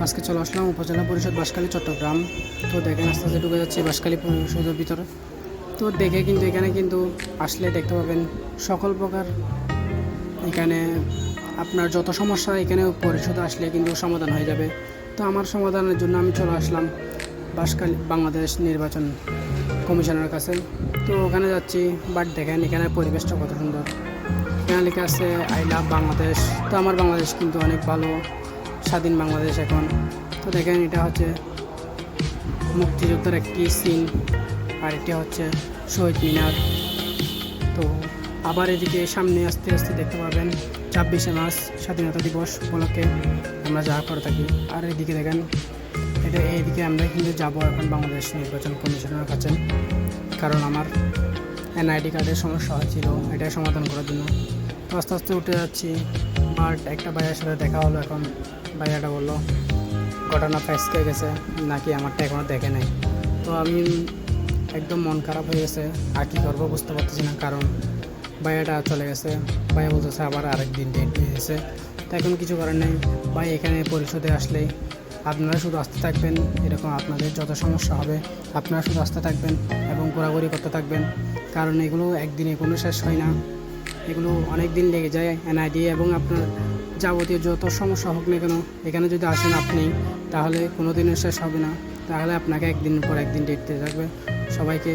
আজকে চলে আসলাম উপজেলা পরিষদ বাঁশখালী চট্টগ্রাম। তো দেখেন আস্তে আস্তে ঢুকে যাচ্ছি বাঁশখালী পরিষদের ভিতরে। তো দেখে কিন্তু এখানে কিন্তু আসলে দেখতে পাবেন সকল প্রকার এখানে আপনার যত সমস্যা এখানে পরিষদে আসলে কিন্তু সমাধান হয়ে যাবে। তো আমার সমাধানের জন্য আমি চলে আসলাম বাঁশখালী বাংলাদেশ নির্বাচন কমিশনের কাছে। তো ওখানে যাচ্ছি, বাট দেখেন এখানে পরিবেশটা কত সুন্দর। এখানে লেখা আছে আই লাভ বাংলাদেশ। তো আমার বাংলাদেশ কিন্তু অনেক ভালো, স্বাধীন বাংলাদেশ এখন। তো দেখেন এটা হচ্ছে মুক্তিযুদ্ধের একটি সিন, আর এটি হচ্ছে শহীদ মিনার। তো আবার এদিকে সামনে আস্তে আস্তে দেখতে পাবেন 26শে মার্চ স্বাধীনতা দিবস উপলক্ষে আমরা যা করে থাকি। আর এদিকে দেখেন এইদিকে আমরা কিন্তু যাবো এখন বাংলাদেশ নির্বাচন কমিশনের কাছে, কারণ আমার এনআইডি কার্ডের সমস্যা হয়েছিল, এটা সমাধান করার জন্য। তো আস্তে আস্তে উঠে যাচ্ছি, বাট একটা ভাইয়ের সাথে দেখা হলো। এখন ভাইয়াটা বললো ঘটনা ফেসকে গেছে নাকি, আমারটা এখনও দেখে নেই। তো আমি একদম মন খারাপ হয়ে গেছে, আর কী করবো বুঝতে পারতেছি না, কারণ ভাইয়াটা চলে গেছে। ভাইয়া বলতেছে আবার আরেকদিন ডেট দিয়ে দিয়েছে। তো এখন কিছু করার নেই ভাই, এখানে পরিশোধে আসলেই আপনারা শুধু আসতে থাকবেন। এরকম আপনাদের যত সমস্যা হবে আপনারা শুধু আসতে থাকবেন এবং ঘোরাঘুরি করতে থাকবেন, কারণ এগুলো একদিনে কোনো শেষ হয় না, এগুলো অনেক দিন লেগে যায় এনআইডি। এবং আপনার যাবতীয় যত সমস্যা হোক না কেন এখানে যদি আসেন আপনি, তাহলে কোনো দিনের শেষ হবে না, তাহলে আপনাকে একদিন পর একদিন ডেট দিতে থাকবে। সবাইকে